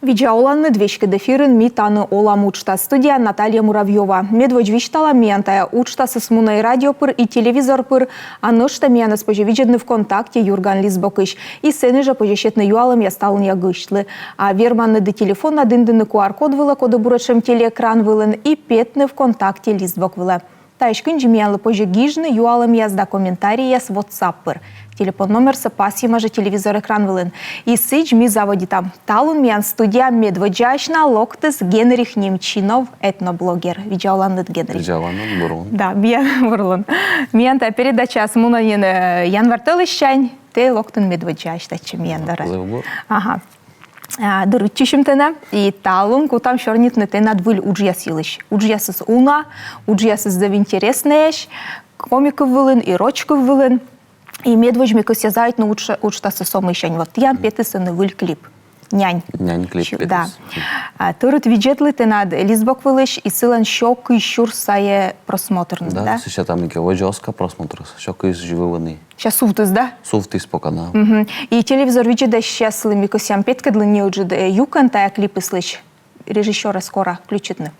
Виджауланны двечки дефирын митаны олам учта. Студия Наталья Муравьева. Медводь вичтала ментая учта с муной радиопыр и телевизорпыр, а ношта мена спожи виджедны ВКонтакте Юрган Лизбокыш. И сыны же пожещетны юалам я стал не гышлы. А верманны до телефона дындыны QR-код вылы, коды бурачем телеэкран вылын и петны ВКонтакте Лизбок вылы. Тайшкын жемиялы позже гижны юалам язда комментарии с WhatsApp-пыр. Телефон номер сапасима же телевизор экран вылын. И сыч ми заводитам. Талун миян студия медводжачна локтыс Генрих Немчинов, этноблогер. Виджауланныт Генрих. Виджауланныт бурлын. Да, миян бурлын. Миян та передача с мунанин январтылыщань, те локтын медводжачна чем миян дара. Ага. Дырытчишим тена, и талун кутам шорнитны тена двыль уджиясилыш. Уджиясыз уна, уджиясыз да интереснееш, комиков вылын и рочков вылын. И медводь ми косязает на учта сосом еще. Вот я петысаны выль клип. Нянь. Нянь клип. Да. Турут виджетлы ты над Лизбок вылыш и сылан щок и щур сае просмотрны, да? Да, сейчас там ике вожоска просмотр, щок и живываны. Сейчас суфтыз, да? Суфтыз пока, да. И телевизор виджеда сейчас ми косям петкадлы не уджед юкан тая клипы слыш. Режиссера скоро включитны.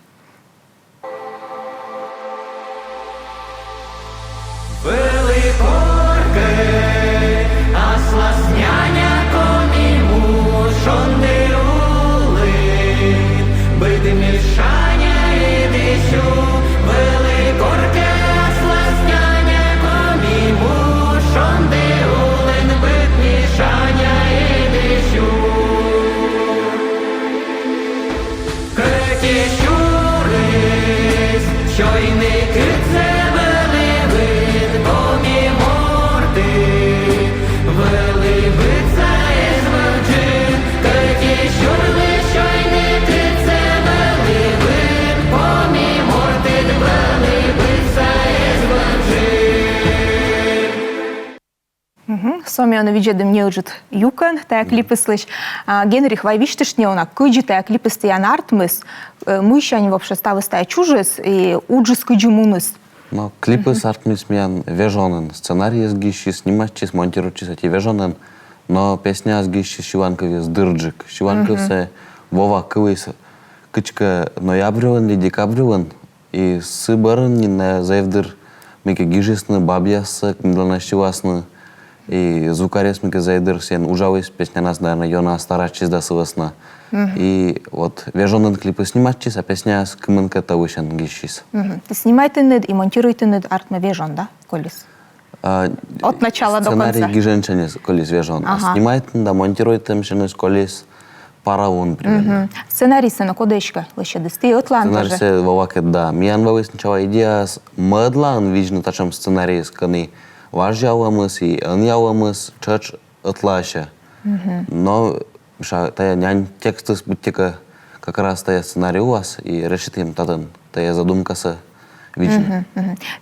Соми он виджедем не уджет юкан, тая клипы слышь. Генрих вайвиштыш не она кыджи тая клипы стоян артмыс. Мы еще они вообще ставы стая чужес и уджес кыджимуныс. Но клипы с артмыс миян вежонен. Сценарий сгищи, снимачись, монтируйчись, эти вежонен. Но песня сгищи Шиванкове с дырджик. Шиванкове Вова кывыс кычка ноябрювен или декабрювен. И сыбарын не на заевдыр меке гижесны бабьясы, кмдлана шивасны. И звукарес меке заевдыр сен ужавыс песня нас, наверное, ёна старачись да сывасна. И вот вежонен клипы снимачись, а песня с кмынка тавышен гищис. Ты снимаете нед и монтируете нед артме вежон, да, колес? От начала до конца. Сценарий гиженчане колес вежон. А снимает, да, монтирует мшены колес параон примерно. Сценарий сена кодешка лише десты отлан даже. Сценарий се вовакет, да. Миян вовы сначала идея с мыдлан вижну тачем сценарий с каны важьявамыс и аньявамыс чач отлаша. Но тая нянь тексты спутика как раз тая сценарий у вас и решит им татан тая задумка с вижну.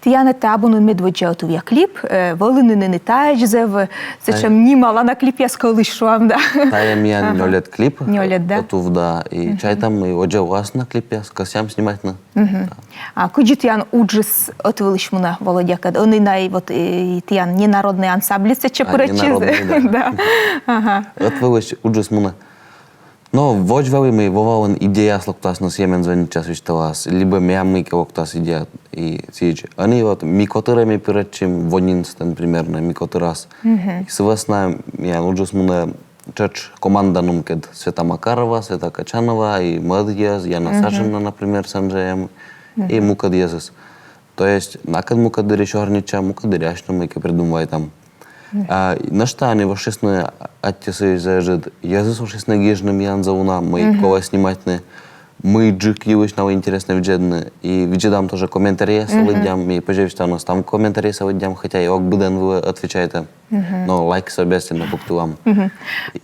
Тияна табуну медводжауту я клип, волыны не таешь зев, зачем нимала на клип я сколышуам, да. Тая миян не лет клип. Не лет, да. Отув, да. И чай там и оджа у вас на клипе, скосям снимать на. А куджи тиян уджис отвылышмуна Володяка, он и най вот тиян ненародный ансамбль, чепурачиз. Да. Отвылыш уджис муна. Но вожвали мы вовален идея слоктас на семен звонит час вичталас, либо мямы килоктас идея и сидеть. Они вот микотырами перед чем вонинстен примерно микотырас. И свасна я уджис муна чач команда нумкед Света Макарова, Света Качанова и Мадьяз, Яна Сашина, например, с Анджеем и Мукадьязес. То есть накад Мукадыри шорнича, Мукадыряшна мы придумывай там. На что они вошли оттесы заезжают? Язык вошли гижным янзауна, мы кого снимать не, мы джик юж на интересно виджедны и виджедам тоже комментарии совладям и пожалуй что у нас там комментарии совладям, хотя и окбуден вы отвечаете, но лайк собственно пуктуам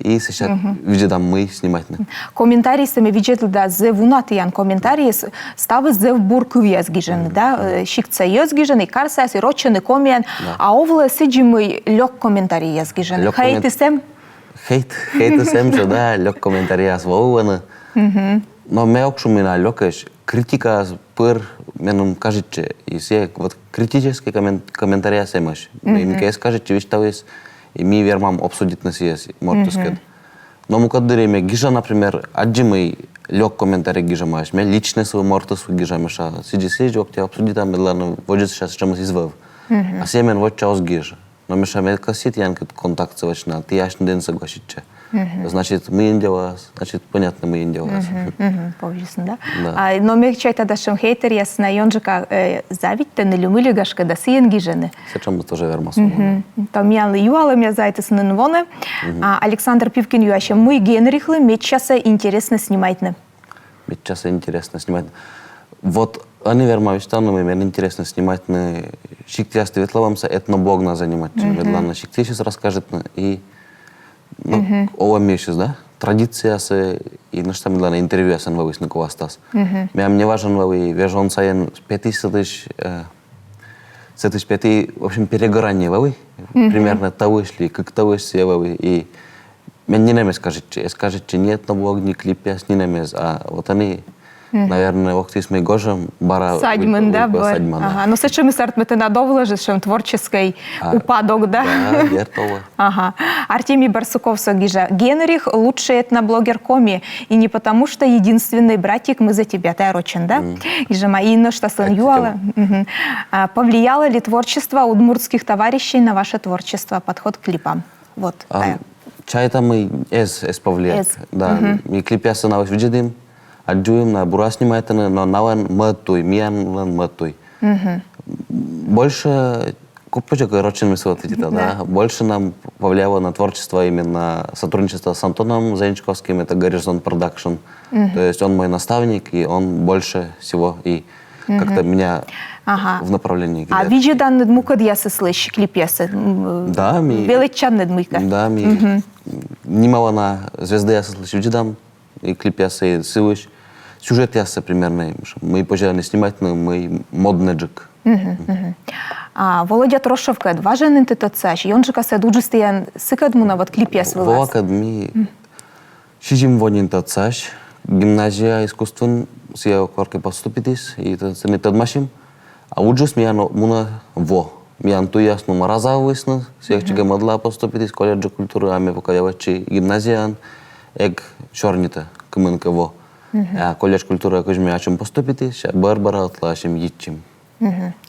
и сейчас виджедам мы снимать не. Комментарии сами виджедли да зевунаты ян комментарии ставы зев буркув язгижен, да шикца язгижен и карсас и рочены коммен, а овла сиджимы лёг комментарии язгижен. Хейты сем? Хейты сем что да лёг комментарии асвоуаны. Но me окшумина лёкаш критика пыр менум кажется и все вот критические комментарии семаш. Мне скажете вещь тавис и ми вермам обсудить на сиес может сказать. Но мы когда время гижа, например, отжимай лег комментарий гижа маешь, меня личный свой морты свой гижа меша. Сиди, октя обсудить там, ладно, вот сейчас чем извав. А семен вот чаус гижа. Но меша медка сит янка контакт свачна, ты аж не день согласиться. Значит, мы индия значит, понятно, мы индия вас. Повісно, да? Да. Но ми чайта дашем хейтер, ясна, йонжика завітте, не люмили гашка, да сієн гіжени. Сечем тоже вермас. То м'яли юали, м'я зайтес ненвоне. Александр Пивкин юаще, мы генрихлы, меч часа интересно снимайтны. Ведь сейчас интересно снимать. Вот они вермавич там, мне интересно снимать на щиктя светловамса этноблогна занимать. Ведлана щиктя сейчас расскажет и ну, о сейчас, да? Традиция се и на что медлана интервью сен вовис на ковастас. Мям не важен вови, вежон саен 5000 в общем, перегорание вови. Примерно того шли, как того все вови. И меня не намес скажете, нет на блог, не клипяс, не намес, а вот они, наверное, вахтис мы гожем, бара... Садьман, да? Садьман, да. Ага, ну с чим старт ми на довлежи, що творчий упадок, да? Да, вертово. Ага. Артемий Барсуков согижа. Генрих лучший этноблогер коми. И не потому, что единственный братик, мы за тебя, ты орочен, да? И же Маина, что сын Юала. Повлияло ли творчество удмуртских товарищей на ваше творчество? Подход к клипам. Вот. Чай там мы повлияет. Да, мы клипясы на вас видим, отжуем на бура снимает, но наван мэтуй, миян мэтуй. Больше купочек рочен мисвот, да. Больше нам повлияло на творчество именно сотрудничество с Антоном Заинчковским, это Горизонт Продакшн. То есть он мой наставник, и он больше всего и как-то меня в направлении кидает. А виджи данный дмукад я слышу клипесы? Да, ми... Величанный дмыка? Да, ми... Немало на звезды я слышу, видам, и клипесы, и ссылыш. Сюжет я примерно, мы пожелали снимать, но мы модный джик. Володя Трошовка, важен интитуцияш, и он же касает уджистиян сыкадмуна вот клипес вылаз. Волокад ми шижим вон интитуцияш, гимназия искусствен, сия корке поступитис, и это не тадмашим, а уджис ми муна во. Ми анту ясно маразавысны, сия чига модла поступитис, колледжа культуры, ами покаявачи гимназиян, эк чорнита, кымынка во. А колледж культуры акажми ачым поступитис, барбара атлашим йитчим.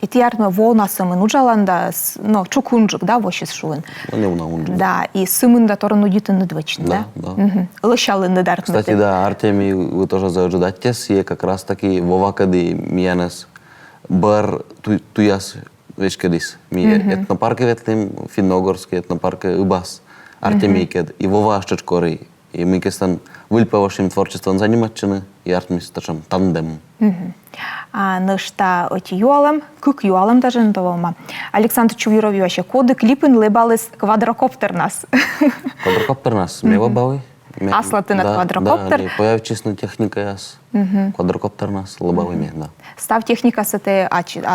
И тиарно волна сымын уджаланда, ну, чукунжик, да, вощис шуын. Не унжик. Да, и сымын да торын удитын недвычный, да? Да. Лышалы недартны. Кстати, да, Артемий, вы тоже заожидатесь, и как раз таки вовакады миянес бар туяс вечкадис. Ми этнопарки ветлим, финногорский этнопарк Убас, Артемий кед, и вова ашчачкорый. И мы кестан выльпавашим творчеством заниматчины, и артмисташем тандем. Нышта оти юалам, кук юалам даже не толома. Александр Чувиров юаще коды клипын лебалыс квадрокоптер нас. Квадрокоптер нас, мева бавы. Асла ты на квадрокоптер? Да, появчесна техника яс. Квадрокоптер нас, лебавыми, да. Став техника с этой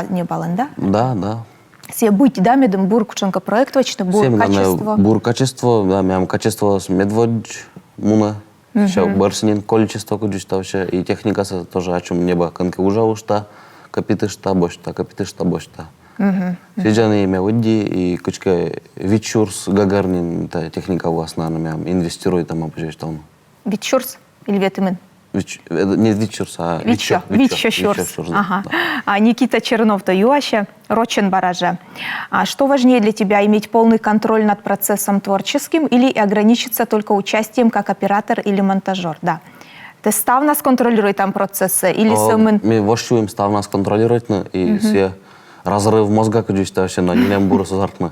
не бален, да? Да. Все быть, да, медом бур кученка проект точно, бур качество. Бур качество, да, мям качество с медводж, муна. Ще барсинин количество куджистовше, и техника тоже о чем небо конка ужаушта, капитышта, бошта. Сейчас имя выйди, и кучка Вичурс, Гагарнин, это техника у вас, наверное, инвестирует там, опять там. Вичурс или Ветимен? Не Вичурс, а Вичурс. Ага. Да. Никита Чернов-то юаще, Рочен Баража. Что важнее для тебя, иметь полный контроль над процессом творческим или ограничиться только участием как оператор или монтажер? Да. Ты став нас контролирует там процессы или самым... Мы вошуем став нас контролирует, и все разрыв мозга, конечно, вообще, но не буду созартно.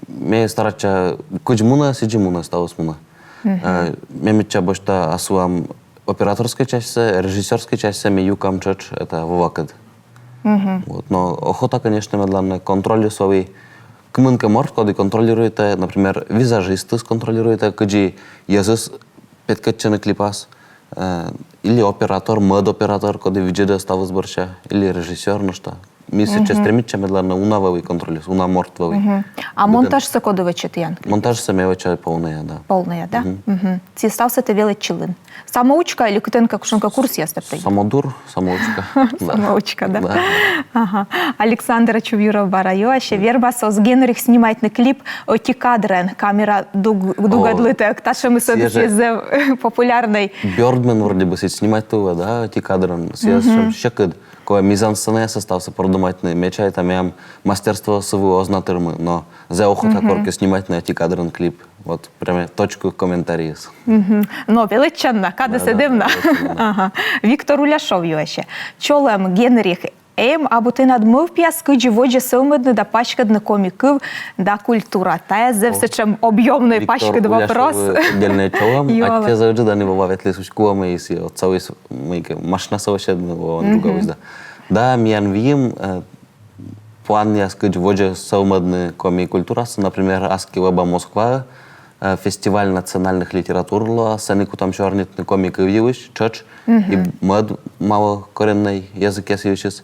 Мы стараться куджмуна, сиджимуна, ставусмуна. Мы меча бошта асуам операторской части, режиссерской части, мы юкам чач, это вовакад. Вот, но охота, конечно, медленно контролю свой. Кмынка морд, когда контролирует, например, визажисты контролирует, когда языс петкачены клипас, или оператор, мод-оператор, когда видео ставус борща, или режиссер, ну что. мы сейчас стремимся медленно унавовый контроль, унамортвовый. А монтаж се кодове четиян? Монтаж самевача полная, да. Полная, да? Ці стався те велет чилин. Самоучка или кутенка кушенка курс я стептей? Самодур, самоучка. Самоучка, да? Да. Ага. Александра Чувирова барайо, ще вербасо з Генрих знімають на кліп оті кадрен, камера дугадлите, та що ми з популярний. Бёрдмен вроде бы снимать того, да, эти кадры. Сейчас щекот, кое мизансцене состався продумательный, мечай там ям мастерство своего ознатырмы, но за охота корки снимать на эти кадры клип. Вот прямо точку комментариев. Ну, величанна, каде седивна. Ага. Віктор Уляшов його ще. Чолем Генріх або ти надмив п'яски, джіводжі силмидне да пачкадне коміків да культура. Та я за все чим об'ємної пачки до вопрос. Отдельное чолом, а те завжди да не бувають лисучками, і от цілий машина совещедного другого да. Да, м'ян вім, план я скажу, воджі силмидне комік культура, наприклад, Аски Веба Москва, фестиваль национальных литератур, сeniku tam šornitni komikai vyviš, čač, и мад мало коренный язык ясивичес.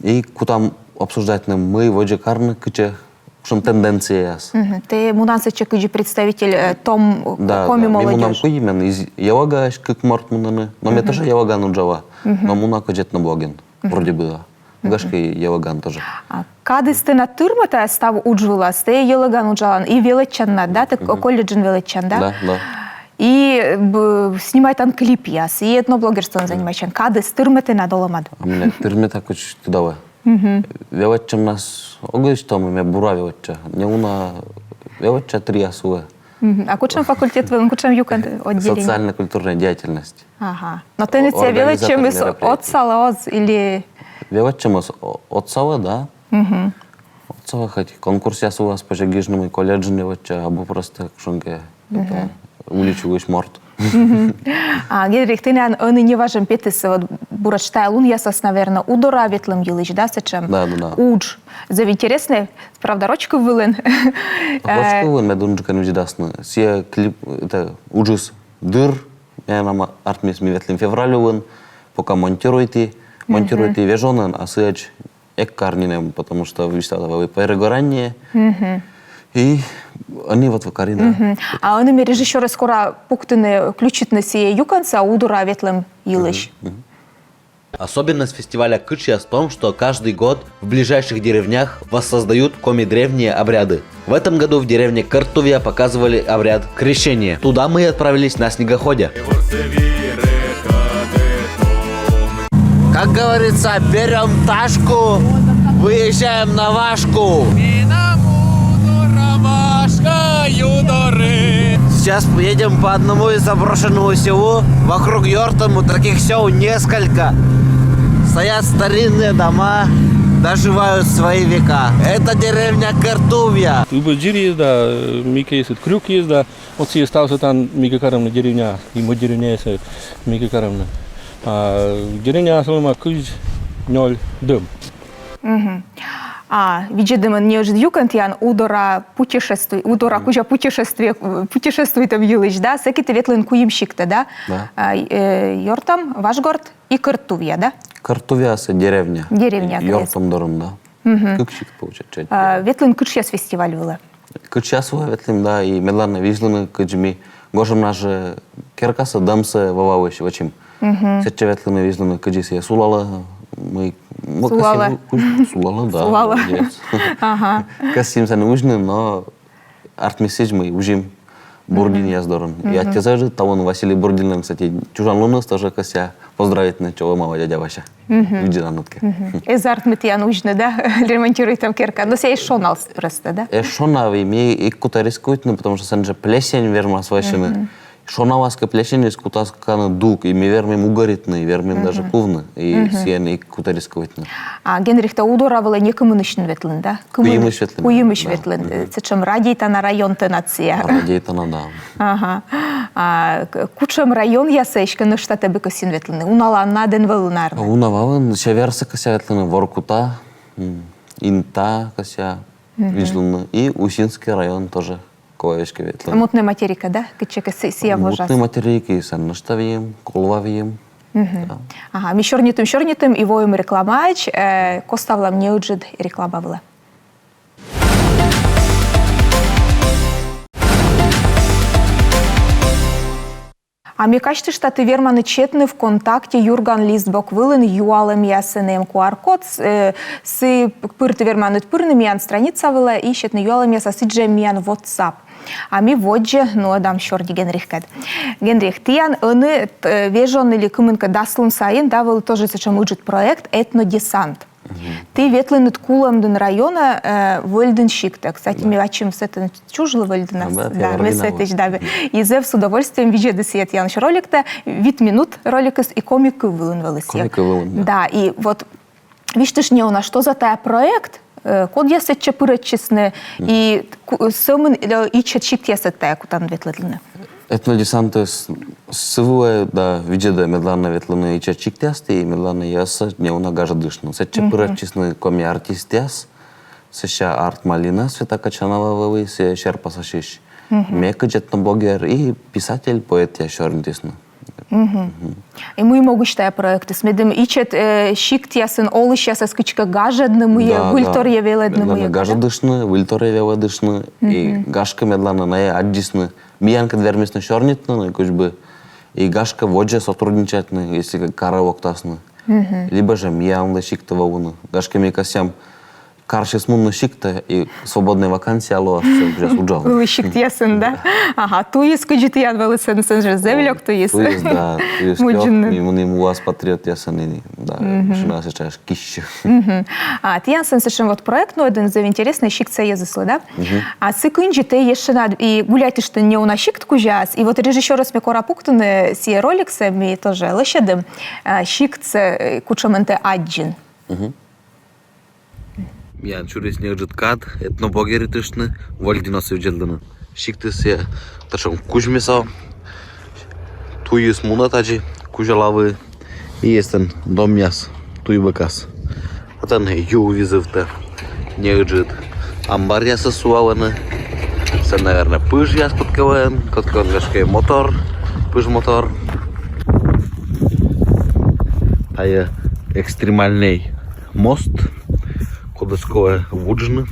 И кутам обсуждать мы воджи карны, кыче, шум тенденция яс. Ты мунанцы кыче представитель том коми молодежь. Да, мунам куимен из явага, как морт мунаны, но мне тоже явага нуджава, но муна кычет на блоген, вроде бы да. Гашки Елаган тоже. Кадис ти на тюрмата став уджвила, сте Елаган уджалан, и величанна, да? Ты колледжен величан, да? Да, да. И снимай там клип яс, и этноблогерством занимаешься. Кадис тюрмати на доламад? А мне тюрмета куч тудава. Величан нас огыш там, мне бура велича. Не уна велича три асуэ. А кучам факультет, кучам юкан отделение? Социально-культурная деятельность. Ага. Но ты не те величем из отсалоз или... Величем от сала, да. От сала хоть конкурс я сува с пожегижным и колледжем велича, або просто шунке уличуешь морт. А Генрих, ты не важен петис, вот бурачтай лун ясас, наверное, удора ветлым елыч, да, сечем? Да, да, да. Удж. За интересный, правда, рочку вылен. Рочку вылен, я думаю, что не видасно. Все клип, это уджус дыр, я нам артмис ми ветлым февраль вылен, пока монтируйте вежонен, а сыч эккарнинем, потому что выстава перегорание. И они вот в карине. А он имеет режиссеры скоро пуктыны включит на сие юканца, удура ветлым елыч. Особенность фестиваля Кычья в том, что каждый год в ближайших деревнях воссоздают коми-древние обряды. В этом году в деревне Картувия показывали обряд крещения. Туда мы и отправились на снегоходе. Как говорится, берем ташку, выезжаем на Вашку. Сейчас поедем по одному из заброшенного селу. Вокруг Йортому таких сел несколько. Стоят старинные дома, доживают свои века. Это деревня Картувия. Убеждили есть, да, Мика есть, крюк есть, да. Вот все остался там Мика Карамна деревня, ему деревня есть Мика Карамна. А деревня Салма Кыж, ноль дом. А, видимо, не уже юкантьян удора путешествий, удора куча путешествует в Юлыч, да? Секи ты ветлен куимщик-то, да? Да. Йортам, Вашгород и Картувия, да? Картувия – деревня. Деревня. Йортам дорон, да. Кыкщик получается. Ветлен Кычьяс фестиваль было. Кычьяс ветлен, да, и медленно вижлены кыджми. Гожем наше керкаса дамса вававыш, вачим. Сетче ветлены вижлены кыджиси сулала. Мы Сулала. Сулала, да. Сулала. Ага. Касим се нужны, но артмисиж мы ужим Бурдин яздорон. Я те зажи, тавон Василий Бурдинен, кстати, чужан лунос тоже кася поздравить на чего мама дядя Вася. Люди на нутке. Из артмития нужно, да? Ремонтирует там керка. Но сей шонал просто, да? Шонави, мне и куда рискует, потому что санже плесень верма сващены. Шонаваска плесень из кутаскана дук, и мы вермим угоритны, вермим даже кувны, и сиен и куда рискует. А Генрих-то удоравала не коммуничный ветлен, да? Куимыш ветлен. Куимыш ветлен. Зачем радита на район-то нация? Радита на да. Ага. А кучем район я сечка, но что тебе косин ветлены? Унала на ден велнар. Унавален, северса кося ветлены, Воркута, Инта кося ветлены, и Усинский район тоже. Ковешки ветлены. Мутная материка, да? Кычека сия вожас. Мутные материки, саннаштавием, колвавием. Ага, ми шорнітим і воїм рекламач, коставлам неуджид реклама вила. А мне кажется, что ты верманы четны в контакте Юрган Листбок вылын юалым ясынем QR-код с пырты верманы пырны миян страница выла и четны юалым яса сидже миян WhatsApp. А ми водже, ну, адам шорди Генрих кад. Генрих, тиян ыны вежон или кымынка даслын сайын, да, выл тоже сечем уджит проект «Этнодесант». Ты ветлынет куламдын района вольдын шикта. Кстати, ми вачим с это чужлы вольдына. Да, мы с этой ждали. И зев с удовольствием виджи десет яныш ролик-то, вид минут роликас и комик вылын вылыс. Комик вылын, да. И вот, видишь, ты ж не у нас, что за тая проект? Код ясет чапырачесны, и сымын и чатшик ясет тая кутан ветлытлыны. Этнодесанты сывуе, да, видеда медлана ветланы и чачиктясты, и медлана яса неуна гажа дышну. Сече пырачесны коми артистяс, сеща арт малина света качанова вывы, се шерпа сашиш. Мека джетно блогер и писатель, поэт я шорнтисну. И мы могу считать проекты. Смедем ичет шиктясын, олышяса скучка гажадны мы, вильтор явеледны мы. Гажа дышны, вильтор явела дышны, и гашка медлана на аджисны. Миянка двермисны шорнитны, кучбы, и гашка водже сотрудничатны, если каравок тасны. Либо же миянда шикта вауны. Гашка микасям карши смунны шикта и свободные вакансии алоа все уджал. Вы шиктясын, да? Ага, туис куджит ян велесен сенжер зевлек туис. Туис, да, туис лёг, и у вас патриот ясаны, да, жена сейчас кища. А, ты ян сенсешен вот проект, ну, один из интересных шикция езыслы, да? А сыкынджи ты еще надо, и гуляйте, что не у нас шикт кужас, и вот режиссер смекора пуктуны сие роликсами тоже лощадым шикция кучаменте аджин. Я чурис не жит кад, этно богери тышны, вольдино севджелдыны. Шикты се, ташам кужмисо, туис мунатаджи, кужалавы, и естен дом мяс, туй бакас. Атан ю визывта, не жит. Амбар я сосуаваны, се, наверное, пыж я споткаваем, коткон мотор, пыж мотор. А я экстремальный мост, кодовское вуджны.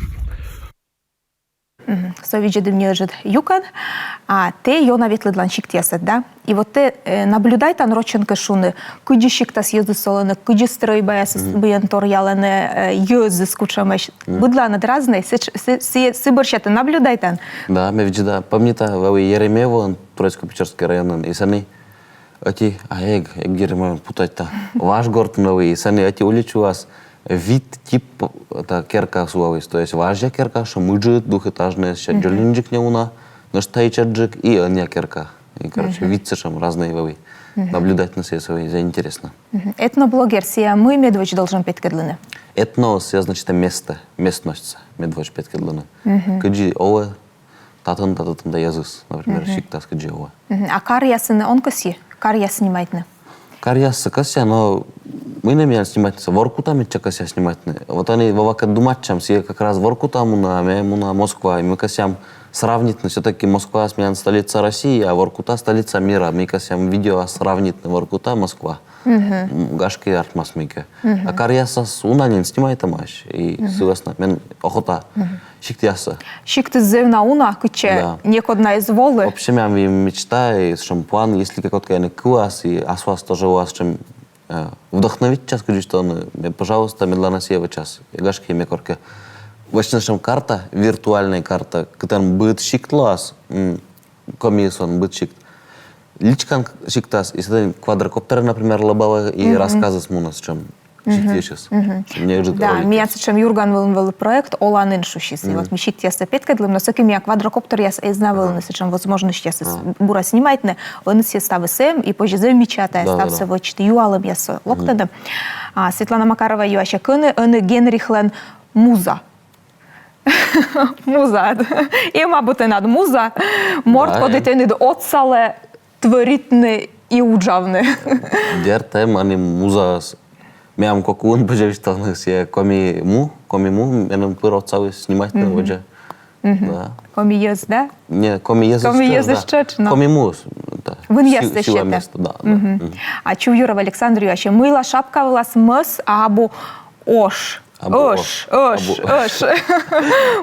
Со виджедым не жит юкан, а те йона ветлыдлан шиктясет, да? И вот ты наблюдай тан роченка шуны, куджи шиктас езды солоны, куджи строй баяс баянтор яланы езды скучамеш. Будла над разные, сыборщаты наблюдай тан. Да, me виджеда, помнита, вави Еремево, Троицко-Печерский район, и сани, эти, Еремево путать-то, ваш город новый, и сани, эти уличу вас, вид тип это керка суавис, то есть важя керка, что мыджит двухэтажная, сейчас джолинджик не уна, но штайчаджик и аня керка. И, короче, вид совершенно разные вави. Наблюдать на все свои заинтересно. Этноблогер сия мы медвоч должен петь кедлыны. Этно сия значит место, местность, медвоч петь кедлыны. Каджи ове, татан да языс, например, шиктас каджи ове. А кар ясыны он коси, кар я снимайтны. Кар ясы кося, но мы не имеем снимать, воркутами чакася снимать. Вот они вовака думачам, все как раз воркутам муна Москва, и мы косям сравнить, все-таки Москва смеян столица России, а Воркута столица мира. Мы косям видео сравнить на Воркута Москва. Гашки артмасмейка. А карьяса унанин снимает тамаш. И согласно, мен охота. Шиктяса. Шикты зевна уна, куче, некодна из волы. В общем, я мечта и шампуан, если какой-то класс, и асвас тоже у вас, чем вдохновить час, скажи, что он, пожалуйста, медленно сева час. И гашки мне корка. Вачнашам карта, виртуальная карта, которым будет шиктлас, комиссион будет шикт. Личкан шиктас, и сюда квадрокоптеры, например, лобава и рассказы с мунас, чем шиктешис. Да, меня чем Юрган вел проект Олан иншушис. И вот мы шиктяса петкадлым, но саки меня квадрокоптер я знавал, чем возможность я бура снимать, он все ставы сэм, и позже замечатая стався в очи юалом я с локтадом. Светлана Макарова юаща кыны, Генрихлен муза. Муза. І, мабуть, над муза. Морд дитини до отсале, творитне і уджавне. Дертем, ани муза. Мям кокун, боже, что он все коми му, менем пыр отсалы снимать на воде. Коми ез, да? Не, коми ез. Коми ез чечно. Коми му, да. Вон есть Сила ще те. место, да. Да. А чув Юра в Александрию, а ще мила шапка влас мыс, або ош. Або Ош, ош, Або ош.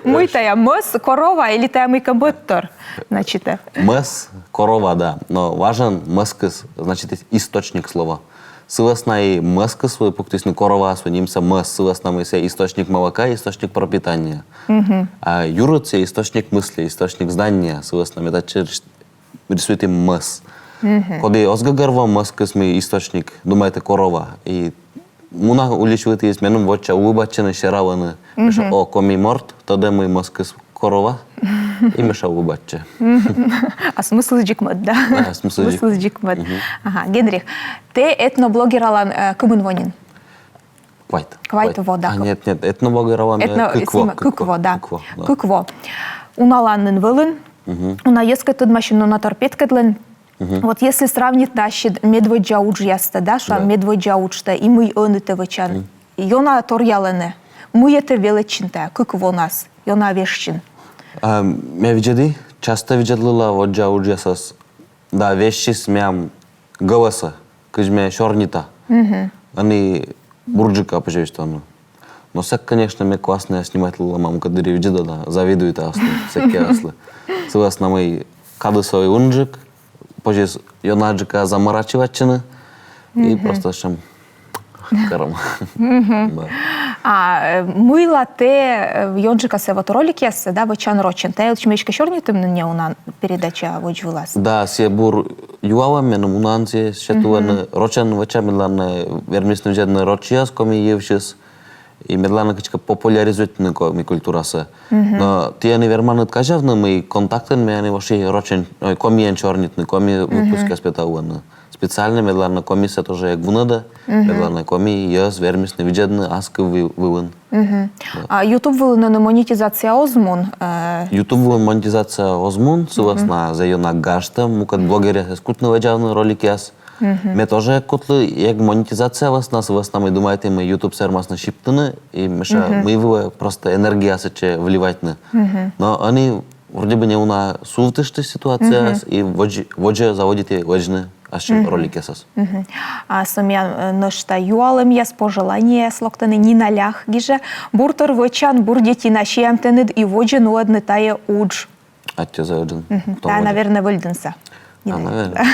Мытая мыс, корова или тая мыка быттор, значит. Мыс, корова, да. Но важен мыскыс, значит, источник слова. Сыласна и мыскыс свой пук, то есть корова свой немца мыс, сыласна мы се источник молока, источник пропитания. А юрут се источник мысли, источник знания, сыласна мы даче рисует им мыс. Когда озгагарва мыскыс мы источник, думаете корова. И муна уличивает есть менум воча улыбачены шераваны. О, коми морт, тогда мы мыскыс корова. И меша улыбаче. А смысл джикмат, да? Да, смысл джикмат. Ага, Генрих, ты этноблогер алан кымын вонин? Квайт. Квайт вода. А, нет, этноблогерован Кыкво, да. Кыкво. Уналаннын вылын, уна ескетыд машину на торпедкедлен. Вот если сравнить наши медведжа уджьяста, да, что медведжа уджта, и мы оныте вычан, йона торялене, мы это величинте, кыкво нас, йона вещин. Ме видели, часто видела воджа уджьясас, да, вещи с мям голоса, кыжме шорнита. Они бурджика поживещану. Но всяк, конечно, мне классно снимать маму, когда видела, да, завидует аслы, всякие аслы. Согласно мой кадысовый унджик, позже йонаджика заморачивачины, и просто шам карам. А мыла те йонджика се вот ролик яссе, да, вычан рочин, те учмечка шорнитым мне уна передача вычвилась. Да, се бур юала меном унанзе, шетуан рочан выча медлана вермисну жедны рочияс, коми евшис, и медлана качка популяризует ми культураса. Но те они верманут кажавны, мы контактен, мы они вообще рочен, коми чорнитны, коми выпуска спетауаны. Специально медлана комиссия тоже як вунада, медлана коми яс вермисны виджедны аскы вылын. А YouTube вылын монетизация озмун? YouTube вылын монетизация озмун, согласно за ее нагашта, мукат блогеры скутны ваджавны ролики яс. Ме тоже кутлы, як монетизация вас нас мы думаете, мы YouTube сермас на шиптыны, и мы его просто энергия сече вливать-ны. Но они вроде бы не уна сувтышты ситуация, и воджа заводите ваджны ашим ролики сас. А сумя нышта юалым яс пожелание слоктаны ни налях гиже, буртор вычан бурдети нашиямтенед и воджа нуадны тая удж. А те заводжен? Да, наверное, выльденса. Наверное.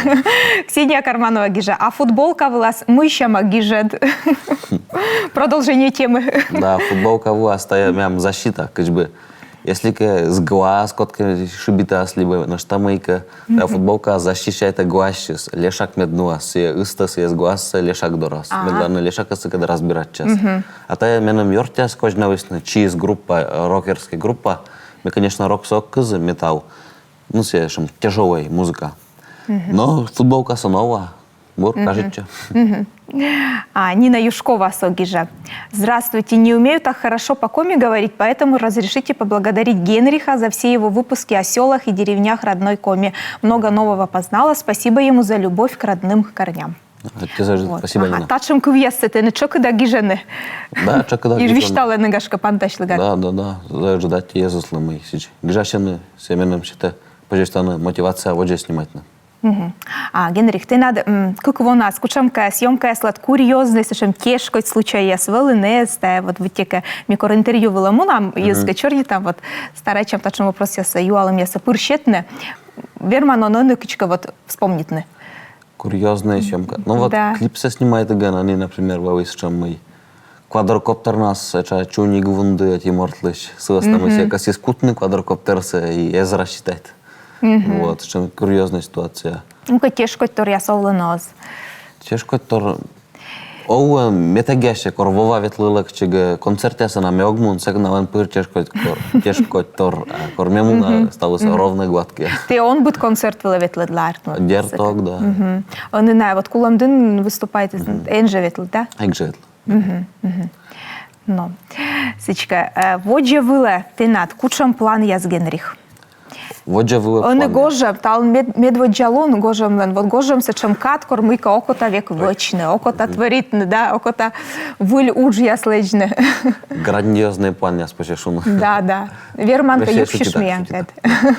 Ксения Карманова гиже. А футболка влас мыщама гижет. Продолжение темы. Да, футболка влас, тая мям защита, качбы. Если с глаз, котка шибитас, либо на штамайка, да, футболка защищает глаз, лешак меднуас, истас с глаз, лешак дорас. Медленно лешак асы когда разбирать час. А тая меном йортяс, кожна весна, чиз группа, рокерская группа, мы, конечно, рок-сок кызы, металл, ну, все, тяжелая музыка. Но футболка санова, бур, кажется. А, Нина Юшкова Согижа. Здравствуйте, не умею так хорошо по коме говорить, поэтому разрешите поблагодарить Генриха за все его выпуски о селах и деревнях родной коме. Много нового познала, спасибо ему за любовь к родным корням. Вот. Спасибо, Нина. Тачем кувьесте, ты не чокыда гижены. Да, чокыда гижены. И виштала негашка панташлыга. Да. Заждать Иисус мы сейчас. Гижащины семенным счета, пожалуйста, мотивация вот здесь снимать. А, Генрих, ты надо, как вона, скучамка, съемка, слад курьезный, совершенно тяжкой случай, я свели, не сте, вот витека микроинтервью вела му нам, езга черни там, вот, старая чем тачем вопрос я саю, але мне сапырщетне, вермано, но ныкочка, вот, вспомнитне. Курьезная съемка. Ну вот, клип се снимает igen, они, например, вовис, чем мы. Квадрокоптер нас, это чуник вунды, эти мортлыш, сыластам, если каси скутный квадрокоптер се и езра считает. Вот, что курьезная ситуация. Ну-ка, тяжко, тор я солоноз. Тяжко, тор... Оу, метагяще, кор вова ветлылык, чига концерте са на меогмун, сега на ван пыр тяжко, тор, кор мему сталося ровно гладкие. Ты он будет концерт выловит ларт? Дерток, да. Он не знаю, вот куламдын выступает, энже ветл, да? Энже ветл. Ну, сычка, вот же выло, ты над, кучам план я с Генрих. Воджа вы. Он и гожем, тал медводжалон гожем, вот гожем се чемкат кормыка окота век вечный, окота творитный, да, окота выль уж яслежный. Грандиозный план, я спочешуну. Да. Верманка юпшиш миянкет.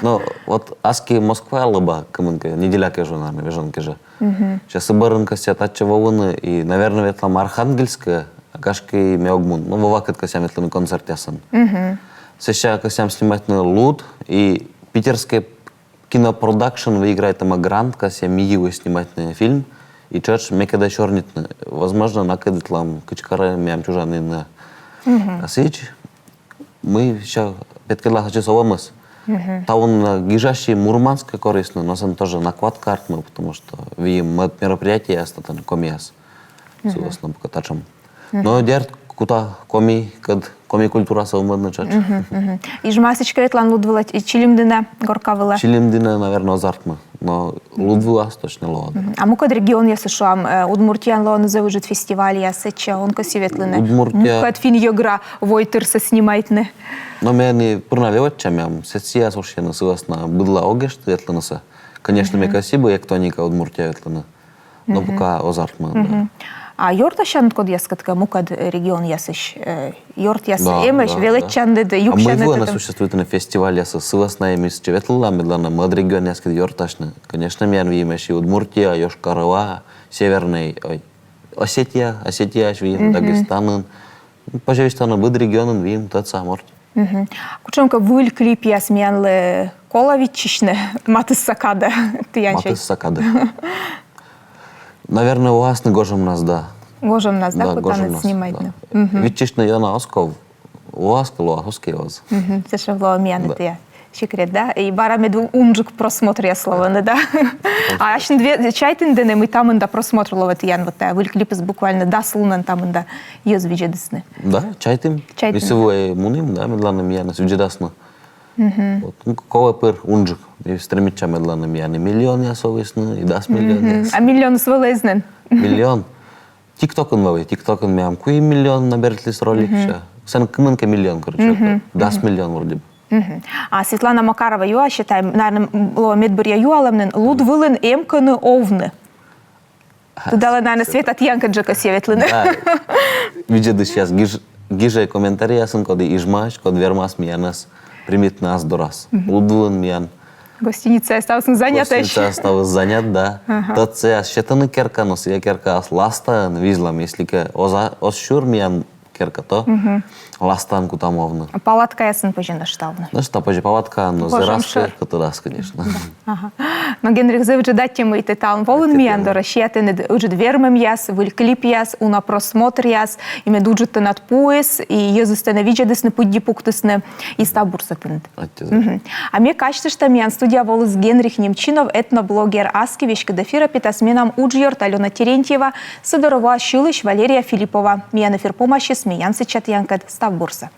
Ну, вот аски Москва лыба, кымынка, неделя кежу, наверное, вежонки же. Сейчас и барынка сят атчевауны, и, наверное, ветлам Архангельская, акашки меогмун, ну, вовакет косям ветлами концерт ясан. Сейчас косям снимать на луд, и питерский кинопродакшн выиграет там грант, косям миевый снимать на фильм, и чач мекеда чернитны. Возможно, накидать лам качкары мям чужаны на асич. Мы сейчас петкела часовомыс. Та он гижащий Мурманск корисно, но он тоже наклад картну, потому что видим мероприятие остатан комиас. Согласно покатачам. Но дерт куда коми культура совместно чач. И жмасочка ветлан лудвала чилимдина горка вела. Чилимдина, наверное, азартма, но лудвуас точно лоад. А мукад регион я сушам, Удмуртиян ло назовут фестиваль я сеча, он косиветлины. Удмуртия. Мукад фин йогра войтырса снимайтны. Но меня пырнавевать чамям, сессия совершенно согласна, была огеш ветланаса. Конечно, мне косибо, як тоника Удмуртия ветлана, но пока азартма. А йорт ашан код яскатка мукад регион ясыш. Йорт яс Да, эмеш, да, величанды да А мы юкшаны его на да. существует на фестивале с согласна имеет ветлана, медлана мад регион яскат йорташны. Конечно, меня видимешь и Удмуртия, Йошкар-Ола, Северный, Осетия, видим, Дагестан. Пожалуйста, быд регион видим тот самый. Кучонка выль клип я смянлы коловичишны, маты сакада, ты янчай. Маты сакады. Наверное, у вас на гожем нас, да. Гожем нас, да, гожем куда нас, снимать. да. Вичишна я на Осков. У вас, Осков вас. Це ще вло м'яне я. Секрет, да? И бара меду унжик просмотр я слова, да? А аж две чайтин дене мы там инда просмотр ловит ян вот выль клипы буквально да слунан там инда ёз виджедесны. Да, чайтим. Чайтим. Если вы муним, да, медланным я нас виджедасно. Вот, кого пыр унжик. И стремится медланным я не миллион я совестно, и 10 миллион. А миллион свелезнен. Миллион. Тиктокын мавы, тиктокын мям. Куи миллион наберет ли с ролик? Сан кымынка миллион, короче. 10 миллион вроде бы. А Светлана Макарова юа считаем, наверное, ло медбурья юаламнен лудвылын эмканы овны. Туда, наверное, свет от Янка Джека севетлыны. Да. Виджеды сейчас гиже комментарии ясын, коды ижмаш, код вермас миянас примет нас до раз. Лудвылын миян. Гостиница осталась занята еще. Гостиница осталась занят, да. Тот се считаны керка, но се керка ас ласта визлам, если ке озшур миян керка, то ластан кутамовна. Палатка ясын пожина штавна. Ну что, позже палатка, но Боже, зараска, шар. который конечно. Но Генрих завжди дати ми те там волен міян до рашіяти не уже двермем яс, виль кліп яс, уна просмотр яс, і ми дуже те над пояс, і єзусте на віджа десне подді пуктесне, і ста бурса тент. А ми кажете, що міян студія волос Генрих Немчинов, етноблогер Аскевич, кадафіра підасмінам Уджйорт, Альона Терентьєва, Сидорова Шилищ, Валерія Філіпова. Міян ефір помощі, сміян сичат янкад, став бурса.